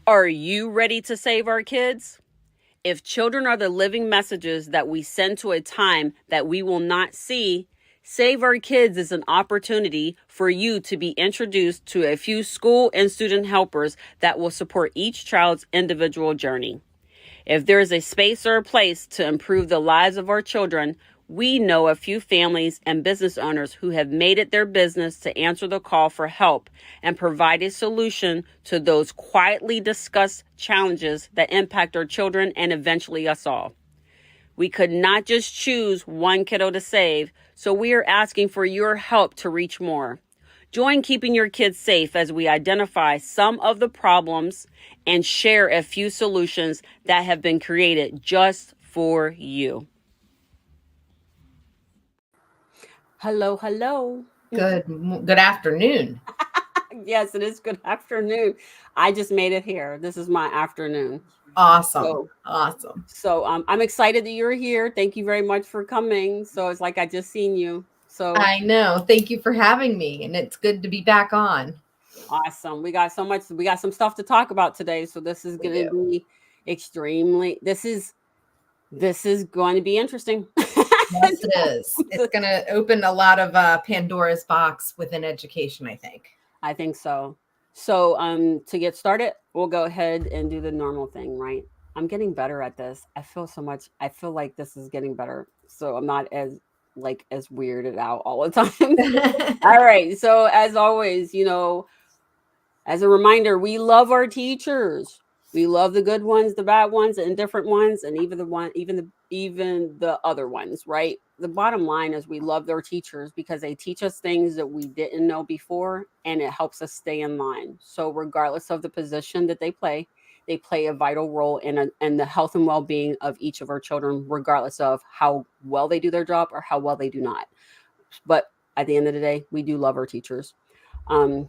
Are you ready to save our kids? If children are the living messages that we send to a time that we will not see, Save Our Kids is an opportunity for you to be introduced to a few school and student helpers that will support each child's individual journey. If there is a space or a place to improve the lives of our children, we know a few families and business owners who have made it their business to answer the call for help and provide a solution to those quietly discussed challenges that impact our children and eventually us all. We could not just choose one kiddo to save, so we are asking for your help to reach more. Join Keeping Your Kids Safe as we identify some of the problems and share a few solutions that have been created just for you. Hello, hello. Good afternoon. Yes, it is good afternoon. I just made it here. This is my afternoon. Awesome. Awesome. So I'm excited that you're here. Thank you very much for coming. So it's like I just seen you. So I know. Thank you for having me. And it's good to be back on. Awesome. We got some stuff to talk about today. So this is going to be this is going to be interesting. Yes, it is. It's going to open a lot of Pandora's box within education, I think. I think so. So to get started, we'll go ahead and do the normal thing, right? I'm getting better at this. I feel like this is getting better. So I'm not as weirded out all the time. All right. So as always, as a reminder, we love our teachers. We love the good ones, the bad ones, the indifferent ones, and even the other ones, right? The bottom line is we love their teachers because they teach us things that we didn't know before, and it helps us stay in line. So regardless of the position that they play a vital role in the health and well-being of each of our children, regardless of how well they do their job or how well they do not. But at the end of the day, we do love our teachers. I'm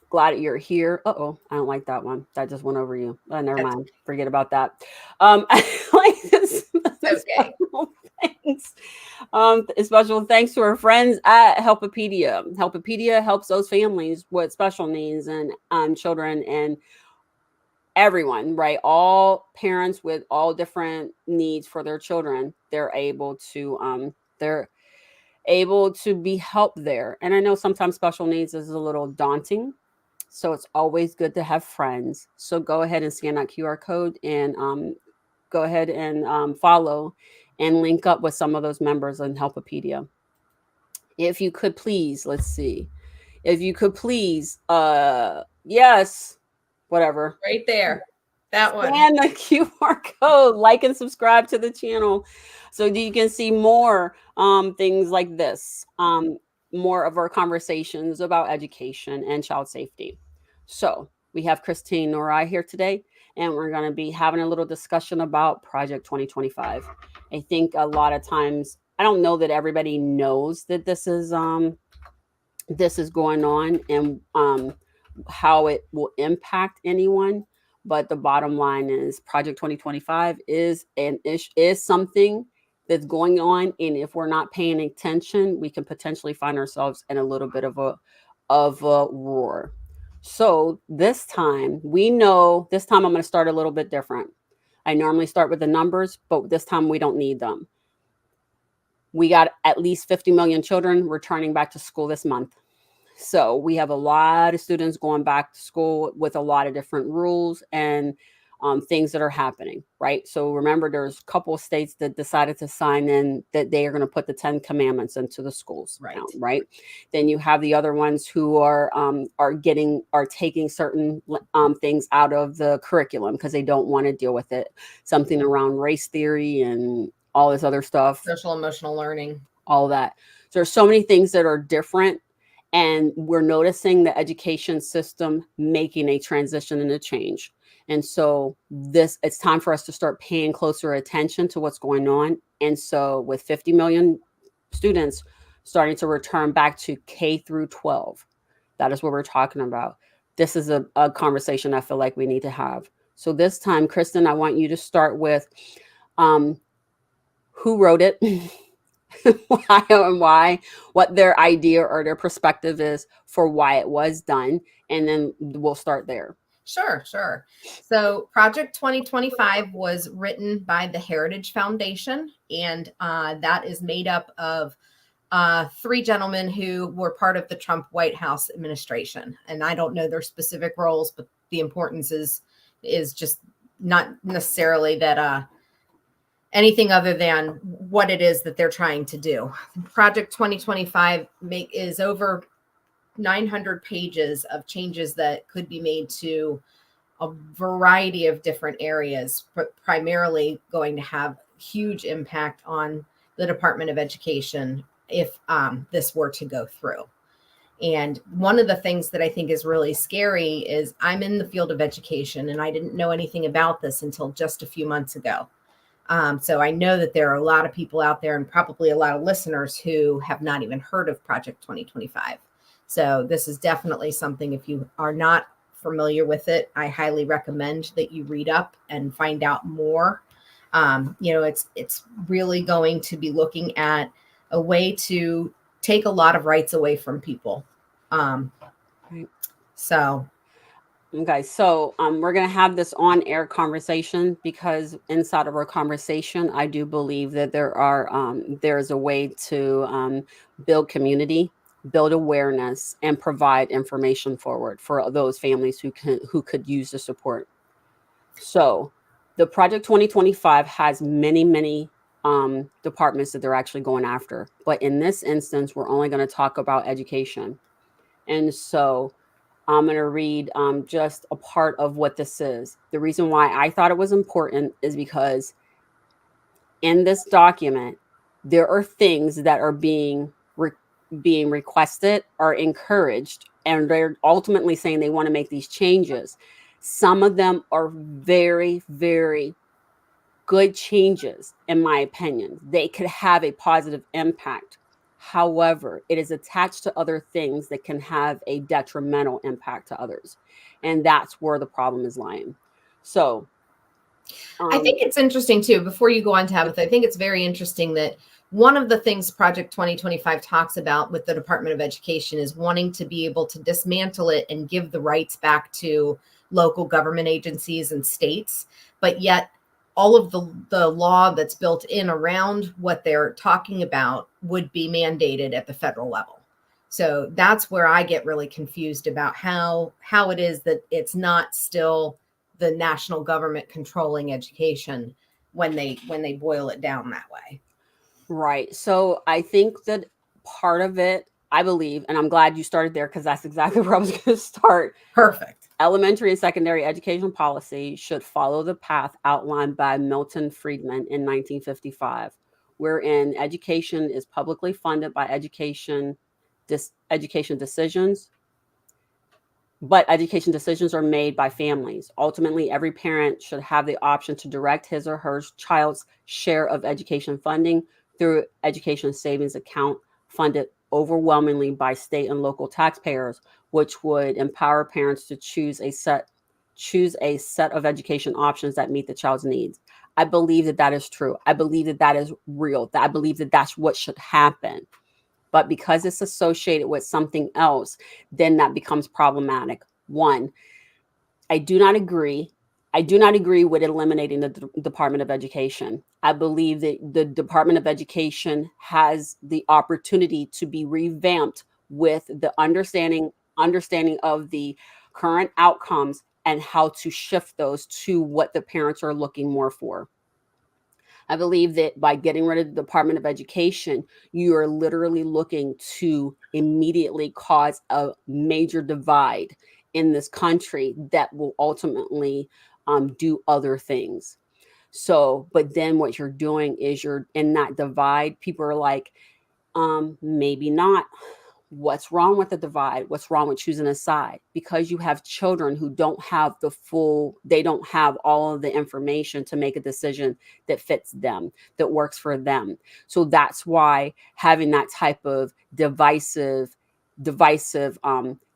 glad you're here. Uh-oh, I don't like that one. That just went over you. Never mind. Forget about that. I like this. Okay. Thanks. Special thanks to our friends at Helpopedia. Helpopedia helps those families with special needs and children and everyone, right? All parents with all different needs for their children. They're able to be helped there. And I know sometimes special needs is a little daunting. So it's always good to have friends. So go ahead and scan that QR code and go ahead and follow and link up with some of those members in Helpopedia. If you could please, let's see. If you could please, yes, whatever. Right there. That one. And the QR code, like and subscribe to the channel so that you can see more things like this, more of our conversations about education and child safety. So we have Christine Norai here today, and we're going to be having a little discussion about Project 2025. I think a lot of times, I don't know that everybody knows that this is going on and how it will impact anyone. But the bottom line is Project 2025 is something that's going on. And if we're not paying attention, we can potentially find ourselves in a little bit of a roar. So this time I'm going to start a little bit different. I normally start with the numbers, but this time we don't need them. We got at least 50 million children returning back to school this month. So we have a lot of students going back to school with a lot of different rules and things that are happening, right? So remember, there's a couple of states that decided to sign in that they are going to put the 10 commandments into the schools, right? Now, right? Then you have the other ones who are taking certain things out of the curriculum because they don't want to deal with it. Something around race theory and all this other stuff, social emotional learning, all that. So there's so many things that are different. And we're noticing the education system making a transition and a change. And so it's time for us to start paying closer attention to what's going on. And so with 50 million students starting to return back to K through 12, that is what we're talking about. This is a conversation I feel like we need to have. So this time, Kristen, I want you to start with who wrote it, why, what their idea or their perspective is for why it was done. And then we'll start there. Sure, sure. So, Project 2025 was written by the Heritage Foundation, and that is made up of three gentlemen who were part of the Trump White House administration. And I don't know their specific roles, but the importance is just not necessarily that anything other than what it is that they're trying to do. Project 2025 is over 900 pages of changes that could be made to a variety of different areas, but primarily going to have huge impact on the Department of Education if this were to go through. And one of the things that I think is really scary is I'm in the field of education and I didn't know anything about this until just a few months ago. So I know that there are a lot of people out there and probably a lot of listeners who have not even heard of Project 2025. So this is definitely something, if you are not familiar with it, I highly recommend that you read up and find out more. It's really going to be looking at a way to take a lot of rights away from people. Right. So Okay, so we're going to have this on-air conversation because inside of our conversation, I do believe that there's a way to build community, build awareness, and provide information forward for those families who could use the support. So, the Project 2025 has many departments that they're actually going after, but in this instance, we're only going to talk about education, and so I'm going to read just a part of what this is. The reason why I thought it was important is because in this document, there are things that are being requested or encouraged, and they're ultimately saying they want to make these changes. Some of them are very, very good changes, in my opinion. They could have a positive impact. However, it is attached to other things that can have a detrimental impact to others. And that's where the problem is lying. So I think it's interesting too, before you go on, Tabitha, I think it's very interesting that one of the things Project 2025 talks about with the Department of Education is wanting to be able to dismantle it and give the rights back to local government agencies and states. But yet all of the law that's built in around what they're talking about would be mandated at the federal level. So that's where I get really confused about how it is that it's not still the national government controlling education when they boil it down that way. Right. So I think that part of it, I believe, and I'm glad you started there because that's exactly where I was going to start. Perfect. Elementary and secondary education policy should follow the path outlined by Milton Friedman in 1955, wherein education is publicly funded by education decisions, but education decisions are made by families. Ultimately, every parent should have the option to direct his or her child's share of education funding through education savings account funded overwhelmingly by state and local taxpayers, which would empower parents to choose a set of education options that meet the child's needs. I believe that is true. I believe that is real. I believe that that's what should happen. But because it's associated with something else, then that becomes problematic. One, I do not agree. I do not agree with eliminating the Department of Education. I believe that the Department of Education has the opportunity to be revamped with the understanding of the current outcomes and how to shift those to what the parents are looking more for. I believe that by getting rid of the Department of Education, you are literally looking to immediately cause a major divide in this country that will ultimately do other things. So, but then what you're doing is you're in that divide. People are like, maybe not. What's wrong with the divide? What's wrong with choosing a side? Because you have children who don't have they don't have all of the information to make a decision that fits them, that works for them. So that's why having that type of divisive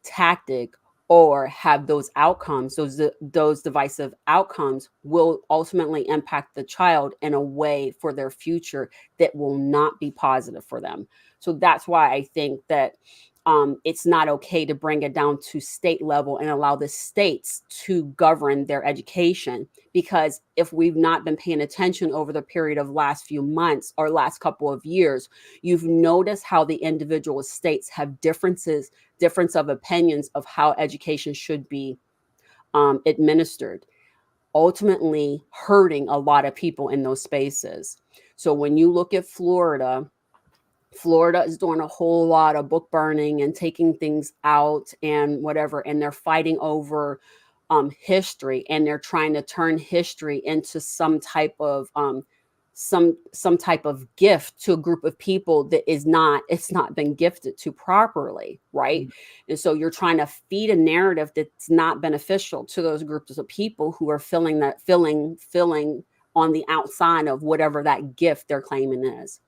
tactic or have those outcomes, those divisive outcomes will ultimately impact the child in a way for their future that will not be positive for them. So that's why I think that it's not okay to bring it down to state level and allow the states to govern their education. Because if we've not been paying attention over the period of last few months or last couple of years, you've noticed how the individual states have difference of opinions of how education should be administered, ultimately hurting a lot of people in those spaces. So when you look at Florida is doing a whole lot of book burning and taking things out and whatever, and they're fighting over history, and they're trying to turn history into some type of gift to a group of people that it's not been gifted to properly, right? And so you're trying to feed a narrative that's not beneficial to those groups of people who are filling on the outside of whatever that gift they're claiming is.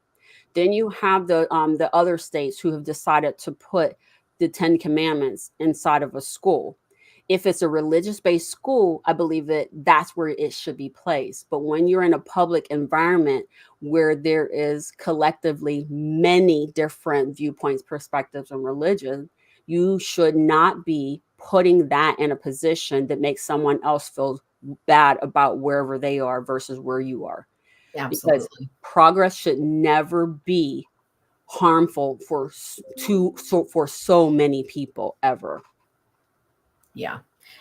Then you have the other states who have decided to put the 10 Commandments inside of a school. If it's a religious-based school, I believe that that's where it should be placed. But when you're in a public environment where there is collectively many different viewpoints, perspectives, and religion, you should not be putting that in a position that makes someone else feel bad about wherever they are versus where you are. Because Absolutely. progress should never be harmful for so many people ever. Yeah.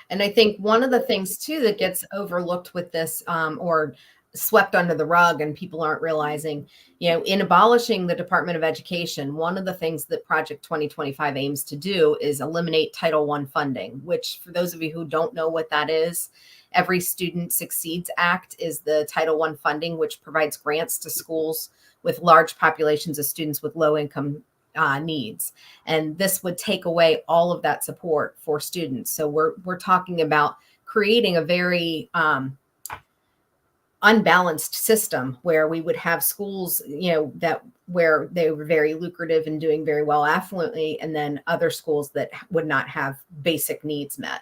And I think one of the things too that gets overlooked with this, or swept under the rug and people aren't realizing, in abolishing the Department of Education, one of the things that Project 2025 aims to do is eliminate Title I funding, which, for those of you who don't know what that is, Every Student Succeeds Act is the Title I funding, which provides grants to schools with large populations of students with low income needs. And this would take away all of that support for students. So we're talking about creating a very unbalanced system where we would have schools, where they were very lucrative and doing very well affluently, and then other schools that would not have basic needs met.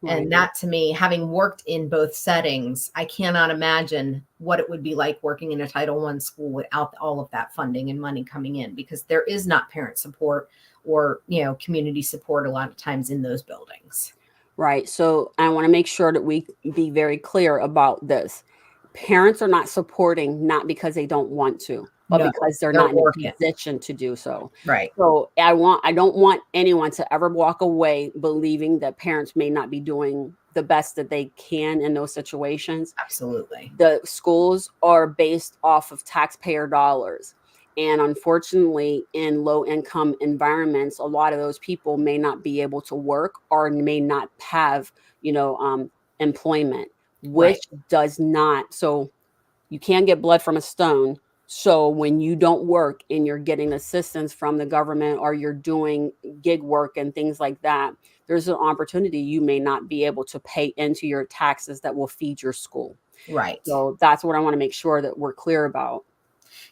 Right. And that, to me, having worked in both settings, I cannot imagine what it would be like working in a Title I school without all of that funding and money coming in, because there is not parent support or, community support a lot of times in those buildings. Right. So I want to make sure that we be very clear about this. Parents are not supporting, not because they don't want to, but because they're not in a position to do so. Right. So I don't want anyone to ever walk away believing that parents may not be doing the best that they can in those situations. Absolutely. The schools are based off of taxpayer dollars. And unfortunately, in low income environments, a lot of those people may not be able to work or may not have, employment, which does not. So you can't get blood from a stone. So when you don't work and you're getting assistance from the government or you're doing gig work and things like that, there's an opportunity you may not be able to pay into your taxes that will feed your school. Right. So that's what I want to make sure that we're clear about.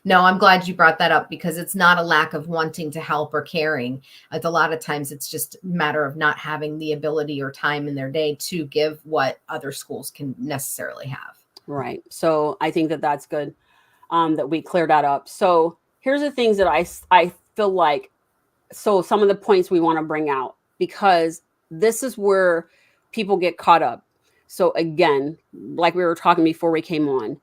No, I'm glad you brought that up, because it's not a lack of wanting to help or caring. It's a lot of times it's just a matter of not having the ability or time in their day to give what other schools can necessarily have. Right. So I think that that's good. That we cleared that up. So here's the things that I feel like, so some of the points we want to bring out, because this is where people get caught up. So again, like we were talking before we came on,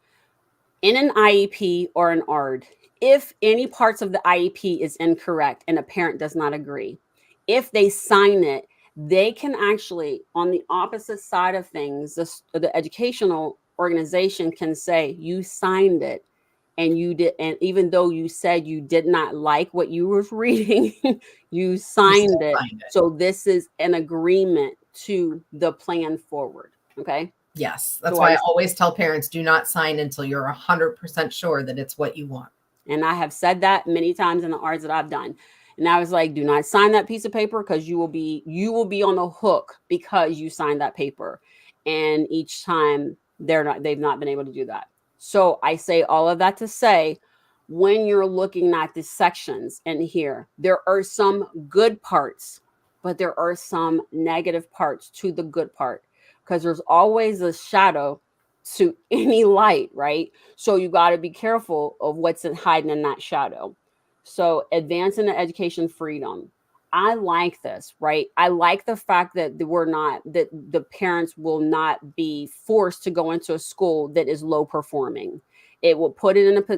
in an IEP or an ARD, if any parts of the IEP is incorrect and a parent does not agree, if they sign it, they can actually, on the opposite side of things, the educational organization can say, you signed it. And you did, and even though you said you did not like what you was reading, you signed it. So this is an agreement to the plan forward. Okay. Yes. That's why I always tell parents, do not sign until you're 100% sure that it's what you want. And I have said that many times in the ARDs that I've done. And I was like, do not sign that piece of paper, because you will be on the hook because you signed that paper. And each time they've not been able to do that. So I say all of that to say, when you're looking at the sections in here, there are some good parts, but there are some negative parts to the good part, because there's always a shadow to any light, right? So you got to be careful of what's hiding in that shadow. So advancing the education freedom. I like this, right? I like the fact that that the parents will not be forced to go into a school that is low performing. It will put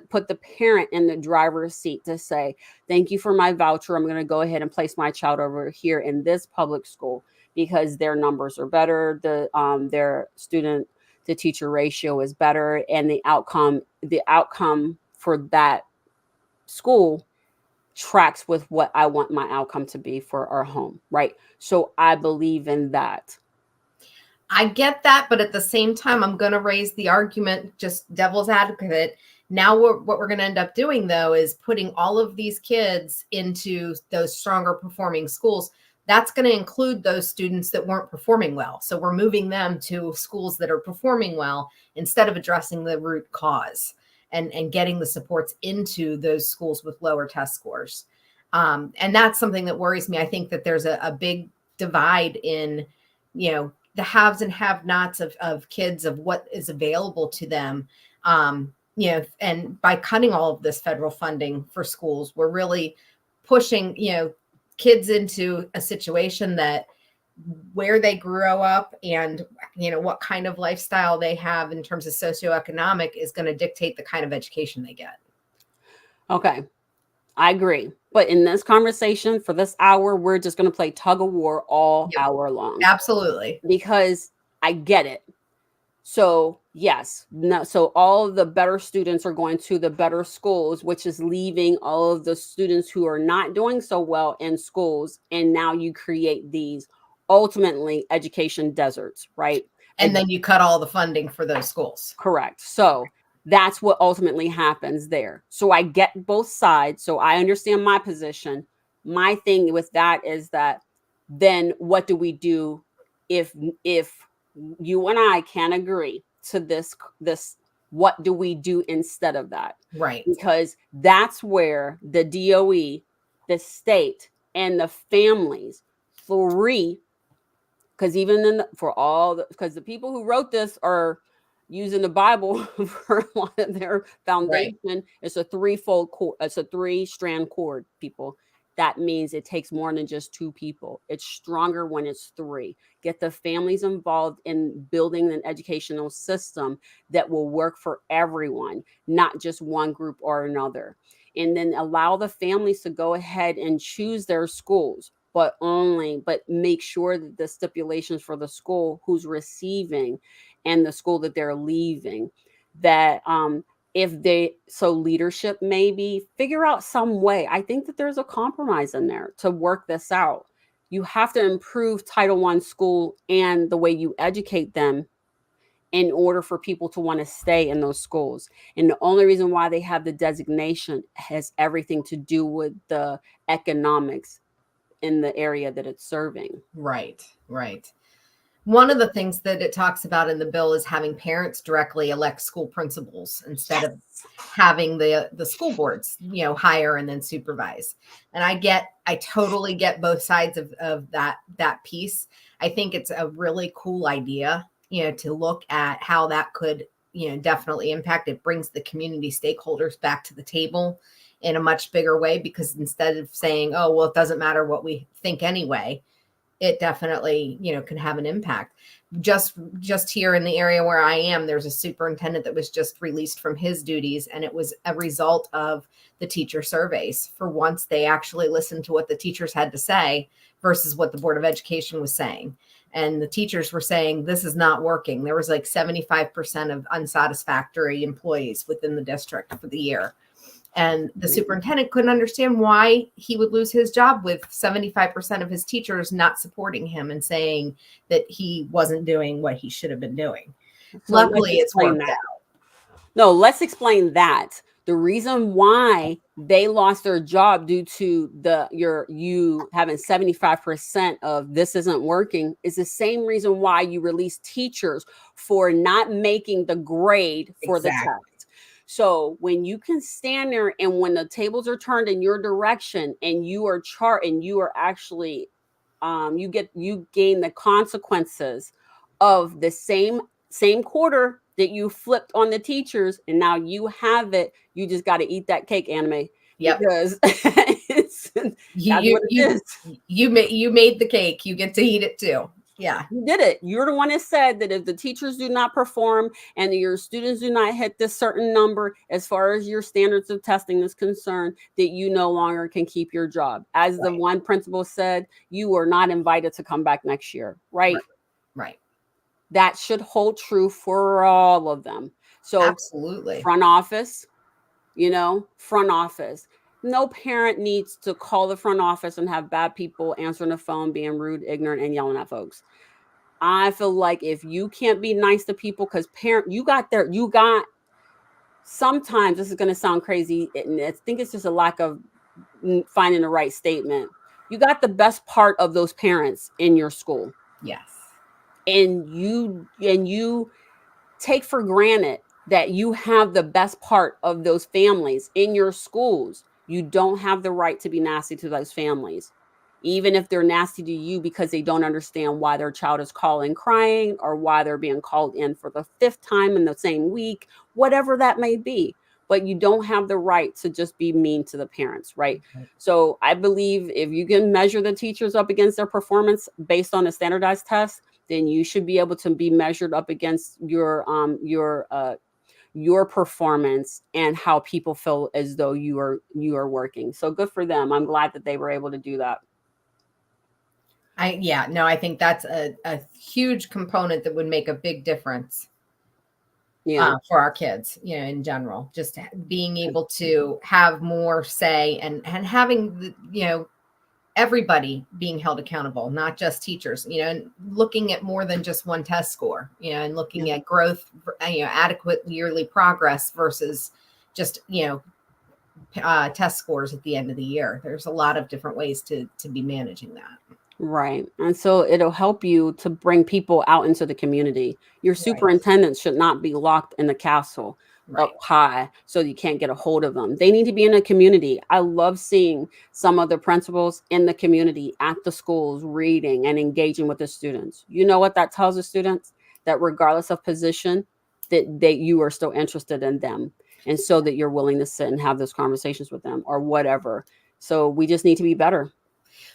put the parent in the driver's seat to say, thank you for my voucher. I'm going to go ahead and place my child over here in this public school because their numbers are better. Their student to teacher ratio is better, and the outcome for that school tracks with what I want my outcome to be for our home, right? So I believe in that. I get that, but at the same time, I'm going to raise the argument, just devil's advocate. Now, what we're going to end up doing, though, is putting all of these kids into those stronger performing schools. That's going to include those students that weren't performing well. So we're moving them to schools that are performing well instead of addressing the root cause and getting the supports into those schools with lower test scores. And that's something that worries me. I think that there's a big divide in, the haves and have-nots of kids, of what is available to them. And by cutting all of this federal funding for schools, we're really pushing, kids into a situation that where they grow up and, what kind of lifestyle they have in terms of socioeconomic is going to dictate the kind of education they get. Okay. I agree. But in this conversation for this hour, we're just going to play tug of war all hour long. Absolutely. Because I get it. So yes, no, so all of the better students are going to the better schools, which is leaving all of the students who are not doing so well in schools. And now you create these ultimately education deserts, right? And then you cut all the funding for those schools. Correct. So that's what ultimately happens there. So I get both sides. So I understand my position. My thing with that is that then what do we do if you and I can agree to this, what do we do instead of that? Right. Because that's where the DOE, the state, and the families, because even because the people who wrote this are using the Bible for a lot of their foundation. Right. It's a threefold cord. It's a 3-strand cord, people. That means it takes more than just 2 people. It's stronger when it's 3. Get the families involved in building an educational system that will work for everyone, not just one group or another. And then allow the families to go ahead and choose their schools, but make sure that the stipulations for the school who's receiving and the school that they're leaving, that leadership, maybe figure out some way. I think that there's a compromise in there to work this out. You have to improve Title I school and the way you educate them in order for people to want to stay in those schools. And the only reason why they have the designation has everything to do with the economics in the area that it's serving. Right. One of the things that it talks about in the bill is having parents directly elect school principals instead of having the school boards, hire and then supervise. And I totally get both sides of that piece. I think it's a really cool idea, to look at how that could, definitely impact. It brings the community stakeholders back to the table in a much bigger way, because instead of saying, oh, well, it doesn't matter what we think anyway, it definitely, can have an impact. Just here in the area where I am, there's a superintendent that was just released from his duties, and it was a result of the teacher surveys. For once, they actually listened to what the teachers had to say versus what the Board of Education was saying. And the teachers were saying, this is not working. There was like 75% of unsatisfactory employees within the district for the year. And the superintendent couldn't understand why he would lose his job with 75% of his teachers not supporting him and saying that he wasn't doing what he should have been doing. So luckily, it's worked out. No, let's explain that. The reason why they lost their job due to you having 75% of this isn't working is the same reason why you release teachers for not making the grade for the test. So when you can stand there and when the tables are turned in your direction and you are actually, you gain the consequences of the same quarter that you flipped on the teachers, and now you have it. You just got to eat that cake, Anime. Yep. Because That's You what it you is. you made the cake. You get to eat it too. Yeah. You did it. You're the one that said that if the teachers do not perform and your students do not hit this certain number as far as your standards of testing is concerned, that you no longer can keep your job. As the Right. one principal said, you are not invited to come back next year, right? Right. Right. That should hold true for all of them. So, Absolutely. front office, front office. No parent needs to call the front office and have bad people answering the phone, being rude, ignorant, and yelling at folks. I feel like if you can't be nice to people, because you got sometimes this is going to sound crazy, and I think it's just a lack of finding the right statement. You got the best part of those parents in your school, Yes. and you take for granted that you have the best part of those families in your schools. You don't have the right to be nasty to those families, even if they're nasty to you because they don't understand why their child is calling crying or why they're being called in for the fifth time in the same week, whatever that may be. But you don't have the right to just be mean to the parents, right? Right. So I believe if you can measure the teachers up against their performance based on a standardized test, then you should be able to be measured up against your performance and how people feel as though you are working. So good for them. I'm glad that they were able to do that. Yeah, no, I think that's a huge component that would make a big difference Yeah. for our kids, in general, just being able to have more say and having everybody being held accountable, not just teachers, and looking at more than just one test score, and looking at growth, adequate yearly progress versus just, test scores at the end of the year. There's a lot of different ways to be managing that. Right. And so it'll help you to bring people out into the community. Your Right. superintendent should not be locked in the castle up Right. high so you can't get a hold of them. They need to be in a community. I love seeing some of the principals in the community at the schools reading and engaging with the students. You know what that tells the students? That regardless of position, that you are still interested in them. And so that you're willing to sit and have those conversations with them or whatever. So we just need to be better.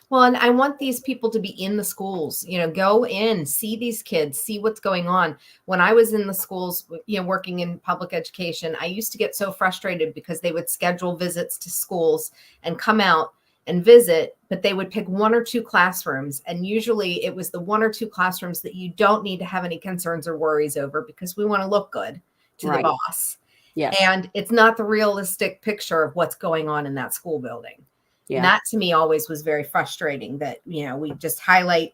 Well, and I want these people to be in the schools, go in, see these kids, see what's going on. When I was in the schools, working in public education, I used to get so frustrated because they would schedule visits to schools and come out and visit, but they would pick one or two classrooms. And usually it was the one or two classrooms that you don't need to have any concerns or worries over because we want to look good to the Right. boss. Yes. And it's not the realistic picture of what's going on in that school building. Yeah. And that to me always was very frustrating that, we just highlight,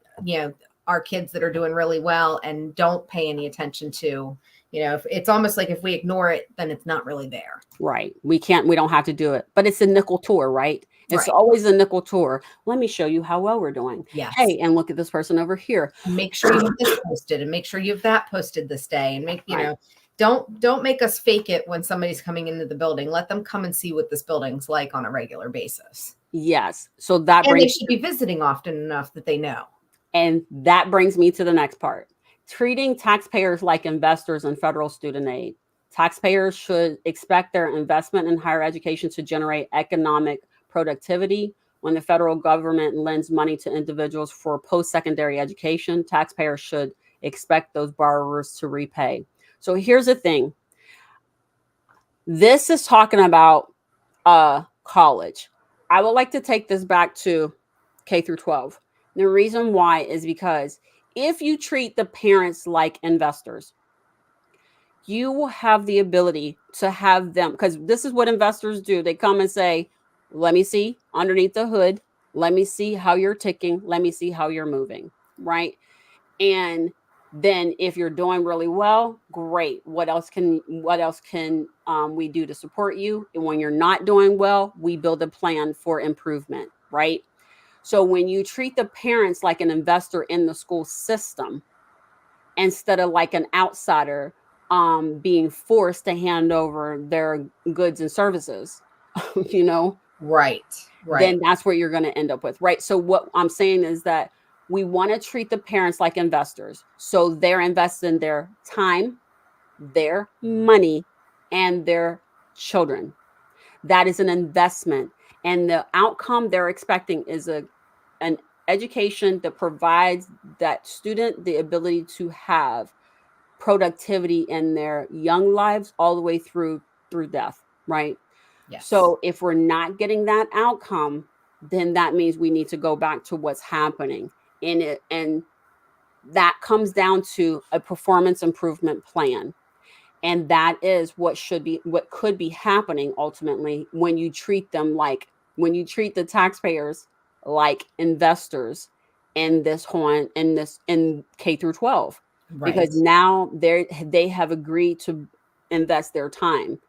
our kids that are doing really well and don't pay any attention to, if it's almost like if we ignore it, then it's not really there. Right. We don't have to do it, but it's a nickel tour, right? It's Right. always a nickel tour. Let me show you how well we're doing. Yes. Hey, and look at this person over here. Make sure you have this posted and make sure you have that posted this day and make, Right. Don't make us fake it when somebody's coming into the building. Let them come and see what this building's like on a regular basis. Yes. So that And they brings should be visiting often enough that they know. and that brings me to the next part. Treating taxpayers like investors in federal student aid. Taxpayers should expect their investment in higher education to generate economic productivity. When the federal government lends money to individuals for post-secondary education, taxpayers should expect those borrowers to repay. So here's the thing. This is talking about college. I would like to take this back to K through 12. The reason why is because if you treat the parents like investors, you will have the ability to have them, because this is what investors do. They come and say, let me see underneath the hood. Let me see how you're ticking. Let me see how you're moving, right? And then if you're doing really well, great. What else can we do to support you? And when you're not doing well, we build a plan for improvement, right? So when you treat the parents like an investor in the school system instead of like an outsider being forced to hand over their goods and services, Right. then that's what you're going to end up with, right? So what I'm saying is that we want to treat the parents like investors. So they're investing their time, their money, and their children. That is an investment. And the outcome they're expecting is an education that provides that student the ability to have productivity in their young lives all the way through death, right? Yes. So if we're not getting that outcome, then that means we need to go back to what's happening in it. And that comes down to a performance improvement plan. And that is what could be happening ultimately when you treat them like when you treat the taxpayers like investors in this horn in K through 12, because Right. now they have agreed to invest their time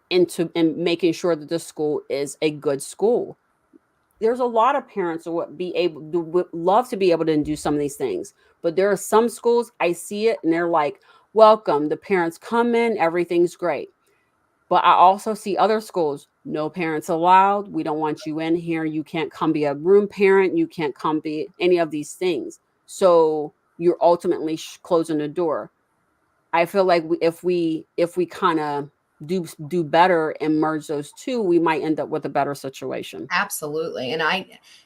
into in making sure that the school is a good school. There's a lot of parents who would love to be able to do some of these things, but there are some schools I see it and they're like, welcome, the parents come in, everything's great. But I also see other schools, no parents allowed, we don't want you in here, you can't come be a room parent, you can't come be any of these things. So you're ultimately closing the door. I feel like if we kind of do better and merge those two, we might end up with a better situation. Absolutely. And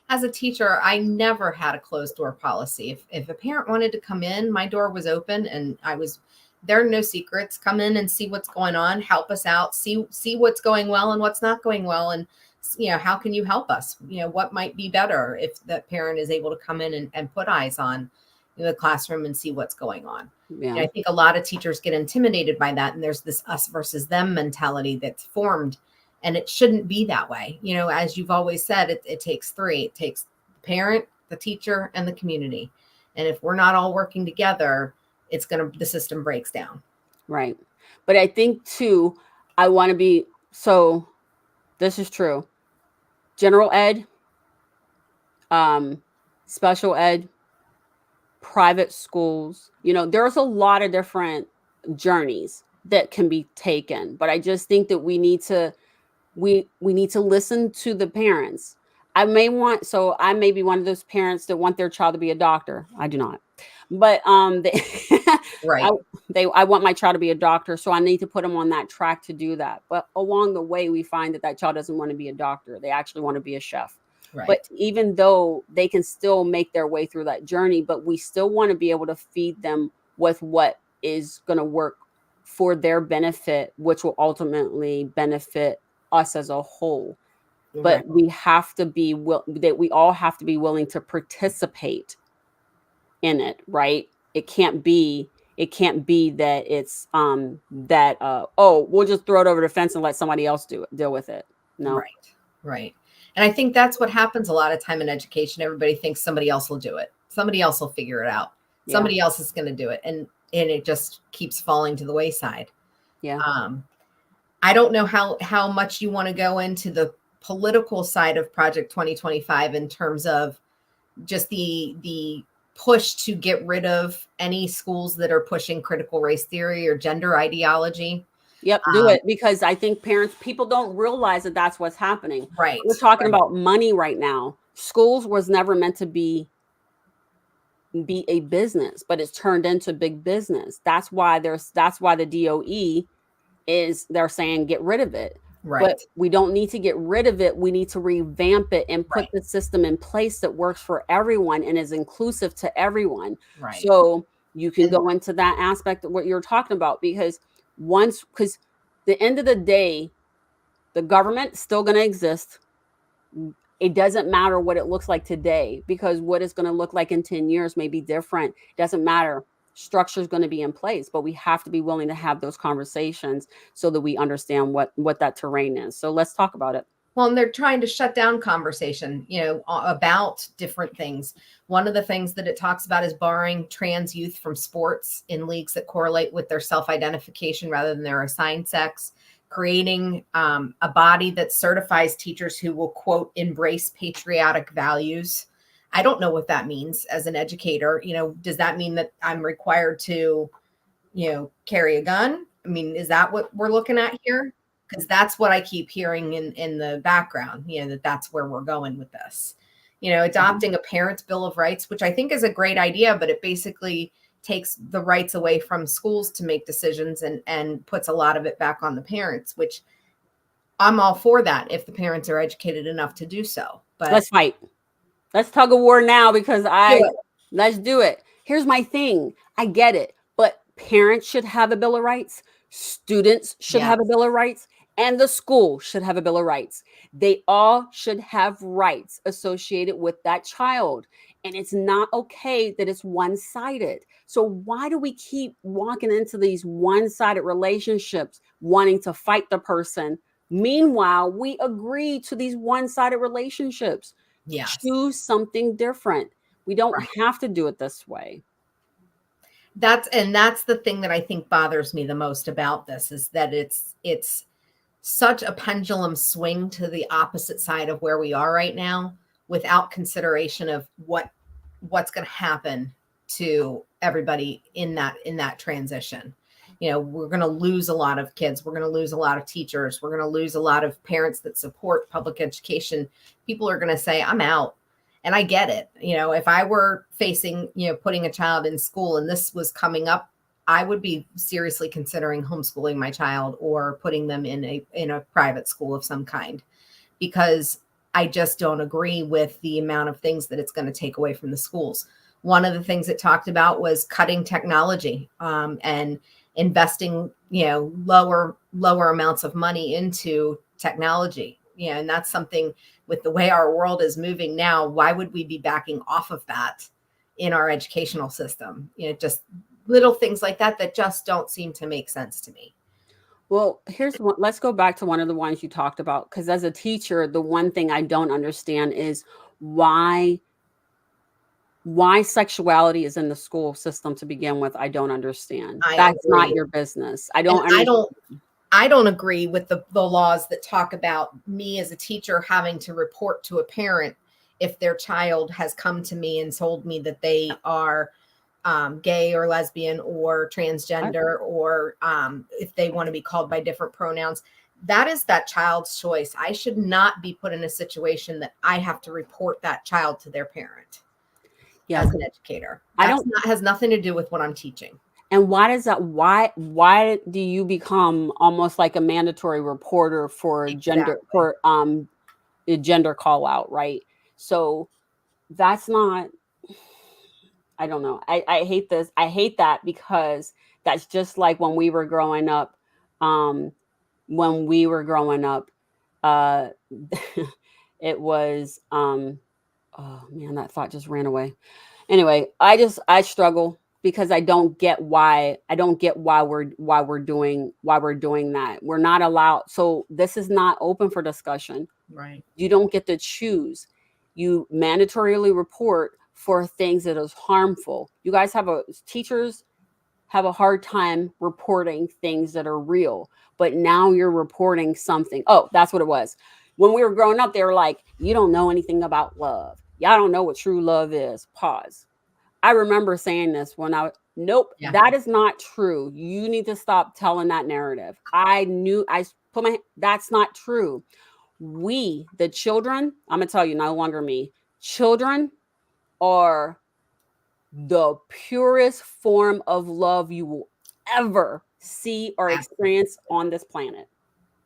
as a teacher, I never had a closed door policy. If a parent wanted to come in, my door was open and there are no secrets. Come in and see what's going on, help us out, see what's going well and what's not going well. And, how can you help us? What might be better if that parent is able to come in and put eyes on the classroom and see what's going on. Yeah. I think a lot of teachers get intimidated by that. And there's this us versus them mentality that's formed. And it shouldn't be that way. As you've always said, it takes three. It takes the parent, the teacher, and the community. And if we're not all working together, the system breaks down. Right. But I think too, I want to be so this is true. General ed, um, special ed, private schools, there's a lot of different journeys that can be taken. But I just think that we need to listen to the parents. I may be one of those parents that want their child to be a doctor. I do not. But I Right. I want my child to be a doctor, so I need to put them on that track to do that. But along the way, we find that child doesn't want to be a doctor. They actually want to be a chef. Right. But even though they can still make their way through that journey, but we still want to be able to feed them with what is going to work for their benefit, which will ultimately benefit us as a whole. Right. But we all have to be willing to participate in it, right? It can't be that it's that oh, we'll just throw it over the fence and let somebody else deal with it. No. Right. Right. And I think that's what happens a lot of time in education. Everybody thinks somebody else will do it. Somebody else will figure it out. Yeah. Somebody else is going to do it. And it just keeps falling to the wayside. Yeah. I don't know how much you want to go into the political side of Project 2025 in terms of just the push to get rid of any schools that are pushing critical race theory or gender ideology. Yep, do it, because I think people don't realize that that's what's happening. Right. We're talking Right. about money right now. Schools was never meant to be a business, but it's turned into big business. That's why the DOE they're saying get rid of it. Right. But we don't need to get rid of it. We need to revamp it and put Right. the system in place that works for everyone and is inclusive to everyone. Right. So you can And go into that aspect of what you're talking about, because the end of the day, the government's still going to exist. It doesn't matter what it looks like today, because what it's going to look like in 10 years may be different. It doesn't matter. Structure is going to be in place, but we have to be willing to have those conversations so that we understand what that terrain is. So let's talk about it. Well, and they're trying to shut down conversation, about different things. One of the things that it talks about is barring trans youth from sports in leagues that correlate with their self-identification rather than their assigned sex, creating a body that certifies teachers who will, quote, embrace patriotic values. I don't know what that means as an educator. Does that mean that I'm required to, carry a gun? I mean, is that what we're looking at here? Because that's what I keep hearing in the background, that's where we're going with this. Adopting a parent's bill of rights, which I think is a great idea, but it basically takes the rights away from schools to make decisions and puts a lot of it back on the parents, which I'm all for that if the parents are educated enough to do so. But Let's fight. Let's tug of war now because do it. let's do it. Here's my thing. I get it, but parents should have a Bill of Rights. Students should Yes. have a Bill of Rights, and the school should have a Bill of Rights. They all should have rights associated with that child. And it's not okay that it's one sided. So, why do we keep walking into these one sided relationships, wanting to fight the person? Meanwhile, we agree to these one sided relationships. Yes. Choose something different. We don't Right. have to do it this way. That's the thing that I think bothers me the most about this, is that it's such a pendulum swing to the opposite side of where we are right now, without consideration of what's going to happen to everybody in that transition. You know, we're going to lose a lot of kids. We're going to lose a lot of teachers. We're going to lose a lot of parents that support public education. People are going to say, I'm out. And I get it. You know, if I were facing, putting a child in school and this was coming up, I would be seriously considering homeschooling my child or putting them in a private school of some kind, because I just don't agree with the amount of things that it's going to take away from the schools. One of the things it talked about was cutting technology, and investing, lower amounts of money into technology. And that's something, with the way our world is moving now, why would we be backing off of that in our educational system? Just little things like that just don't seem to make sense to me. Well, here's one. Let's go back to one of the ones you talked about. Because as a teacher, the one thing I don't understand is why sexuality is in the school system to begin with. I don't understand. That's not your business. I don't understand. I don't agree with the laws that talk about me as a teacher having to report to a parent if their child has come to me and told me that they are gay or lesbian or transgender, or if they want to be called by different pronouns. That is that child's choice. I should not be put in a situation that I have to report that child to their parent. As an educator. Has nothing to do with what I'm teaching. And why does that? Why do you become almost like a mandatory reporter for gender, for a gender call out, right? So that's not. I don't know. I hate this. I hate that, because that's just like when we were growing up. Uh, it was. Oh man, that thought just ran away. Anyway, I struggle because I don't get why we're doing that. We're not allowed. So this is not open for discussion. Right. You don't get to choose. You mandatorily report for things that is harmful. You guys teachers have a hard time reporting things that are real, but now you're reporting something. Oh, that's what it was. When we were growing up, they were like, you don't know anything about love. Y'all don't know what true love is. Pause. I remember saying this nope, that is not true. You need to stop telling that narrative. That's not true. We, the children, I'm going to tell you, no longer me, children are the purest form of love you will ever see or experience on this planet.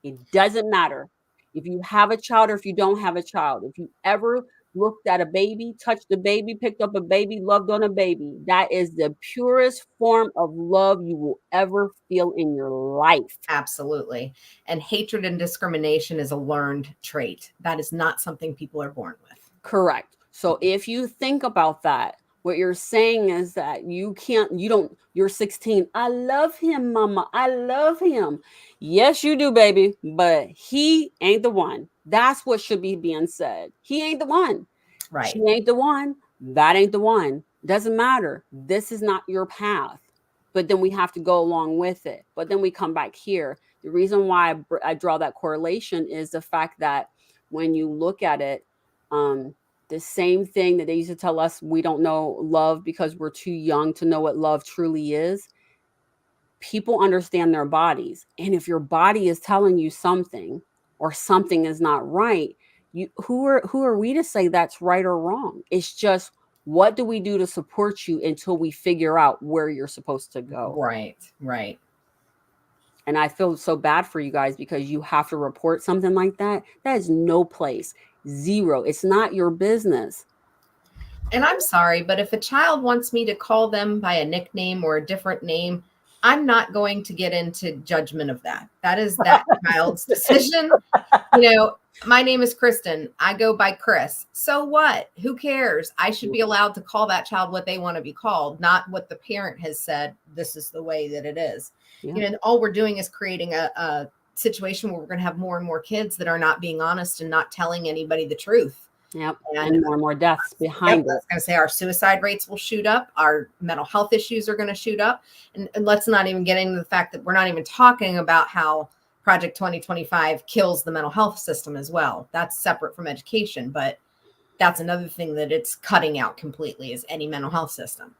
It doesn't matter if you have a child or if you don't have a child. If you ever looked at a baby, touched a baby, picked up a baby, loved on a baby, that is the purest form of love you will ever feel in your life. Absolutely. And hatred and discrimination is a learned trait. That is not something people are born with. Correct. So if you think about that, what you're saying is that you're 16. I love him, mama. I love him. Yes, you do, baby. But he ain't the one. That's what should be being said. He ain't the one. Right. She ain't the one. That ain't the one. Doesn't matter. This is not your path. But then we have to go along with it. But then we come back here. The reason why I draw that correlation is the fact that when you look at it, the same thing that they used to tell us, we don't know love because we're too young to know what love truly is. People understand their bodies. And if your body is telling you something or something is not right, who are we to say that's right or wrong? It's just, what do we do to support you until we figure out where you're supposed to go? Right. And I feel so bad for you guys because you have to report something like that. That is no place. Zero. It's not your business. And I'm sorry, but if a child wants me to call them by a nickname or a different name, I'm not going to get into judgment of that. That is that child's decision. You know, my name is Kristen. I go by Chris. So what? Who cares? I should be allowed to call that child what they want to be called, not what the parent has said. This is the way that it is. Yeah. You know, all we're doing is creating a situation where we're going to have more and more kids that are not being honest and not telling anybody the truth. Yep. And more deaths behind I it. was going to say our suicide rates will shoot up. Our mental health issues are going to shoot up. And let's not even get into the fact that we're not even talking about how Project 2025 kills the mental health system as well. That's separate from education, but that's another thing that it's cutting out completely is any mental health system.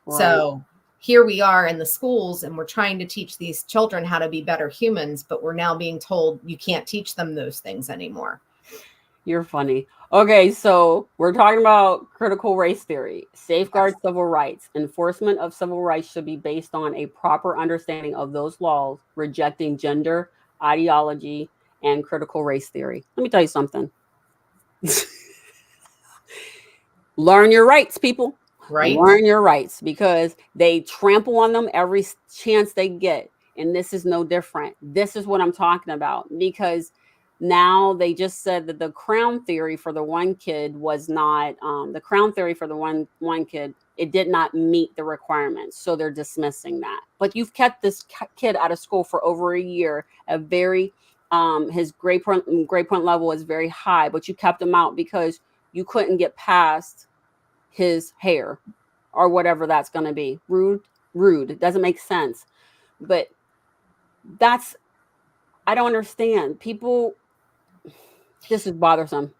Right. So here we are in the schools and we're trying to teach these children how to be better humans, but we're now being told you can't teach them those things anymore. You're funny. Okay, so we're talking about critical race theory, safeguard civil rights. Enforcement of civil rights should be based on a proper understanding of those laws, rejecting gender, ideology, and critical race theory. Let me tell you something. Learn your rights, people. Right. Learn your rights because they trample on them every chance they get. And this is no different. This is what I'm talking about because now they just said that the crown theory for the one kid was not the crown theory for the one kid. It did not meet the requirements. So they're dismissing that. But you've kept this kid out of school for over a year. A very his grade point level is very high, but you kept him out because you couldn't get past his hair or whatever that's going to be. Rude. It doesn't make sense. But I don't understand. People, this is bothersome.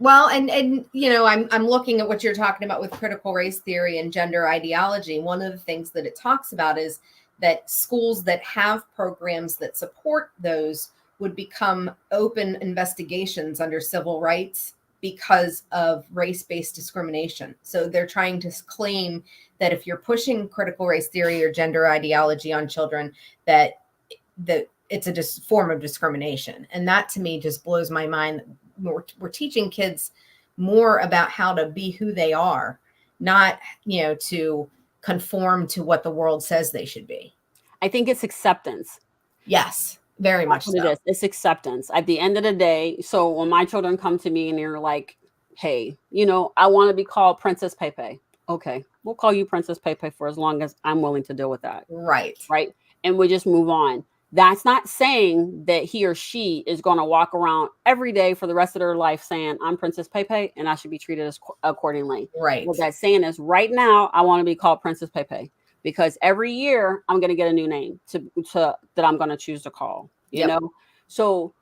Well, and you know, I'm looking at what you're talking about with critical race theory and gender ideology. One of the things that it talks about is that schools that have programs that support those would become open investigations under civil rights because of race-based discrimination. So they're trying to claim that if you're pushing critical race theory or gender ideology on children, that it's a form of discrimination. And that to me just blows my mind. We're teaching kids more about how to be who they are, not, you know, to conform to what the world says they should be. I think it's acceptance. Yes, very much so. It is. It's acceptance. At the end of the day, so when my children come to me and they're like, hey, you know, I want to be called Princess Pepe. Okay, we'll call you Princess Pepe for as long as I'm willing to deal with that. Right. Right. And we just move on. That's not saying that he or she is going to walk around every day for the rest of their life saying, I'm Princess Pepe and I should be treated accordingly. Right. What that's saying is right now, I want to be called Princess Pepe because every year I'm going to get a new name to that I'm going to choose to call, you know? So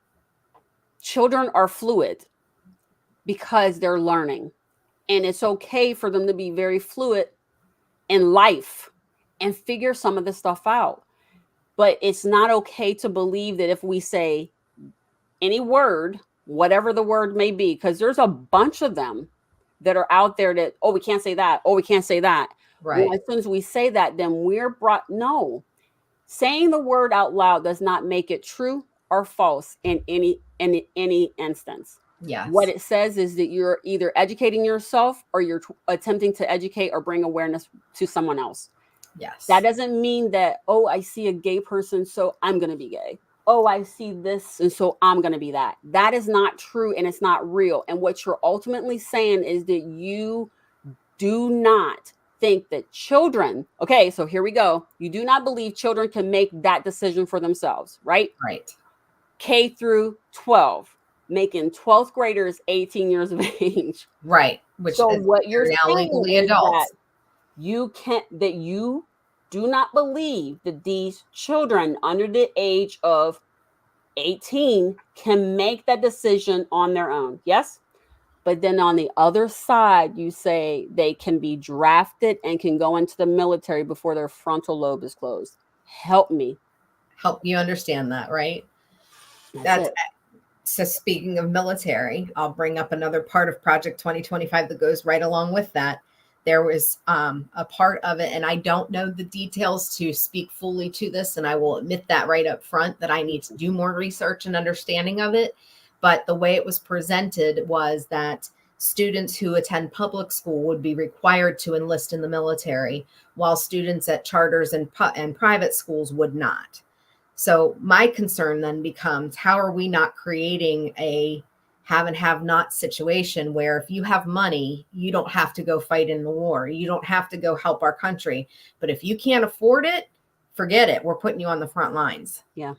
children are fluid because they're learning, and it's okay for them to be very fluid in life and figure some of this stuff out. But it's not okay to believe that if we say any word, whatever the word may be, because there's a bunch of them that are out there that, oh, we can't say that. Oh, we can't say that. Right. Well, as soon as we say that, then we're no. Saying the word out loud does not make it true or false in any instance. Yes. What it says is that you're either educating yourself or you're attempting to educate or bring awareness to someone else. Yes. That doesn't mean that, oh, I see a gay person, so I'm going to be gay. Oh, I see this, and so I'm going to be that. That is not true, and it's not real. And what you're ultimately saying is that you do not think that children, okay, so here we go. You do not believe children can make that decision for themselves, right? Right. K through 12, making 12th graders 18 years of age. Right. Which so is what you're now saying legally is adults. that you do not believe that these children under the age of 18 can make that decision on their own. Yes. But then on the other side, you say they can be drafted and can go into the military before their frontal lobe is closed. Help me. Help you understand that, right? That's it. So speaking of military, I'll bring up another part of Project 2025 that goes right along with that. there was a part of it, and I don't know the details to speak fully to this, and I will admit that right up front that I need to do more research and understanding of it. But the way it was presented was that students who attend public school would be required to enlist in the military, while students at charters and private schools would not. So my concern then becomes, how are we not creating a have and have not situation where if you have money, you don't have to go fight in the war. You don't have to go help our country. But if you can't afford it, forget it. We're putting you on the front lines. Yeah.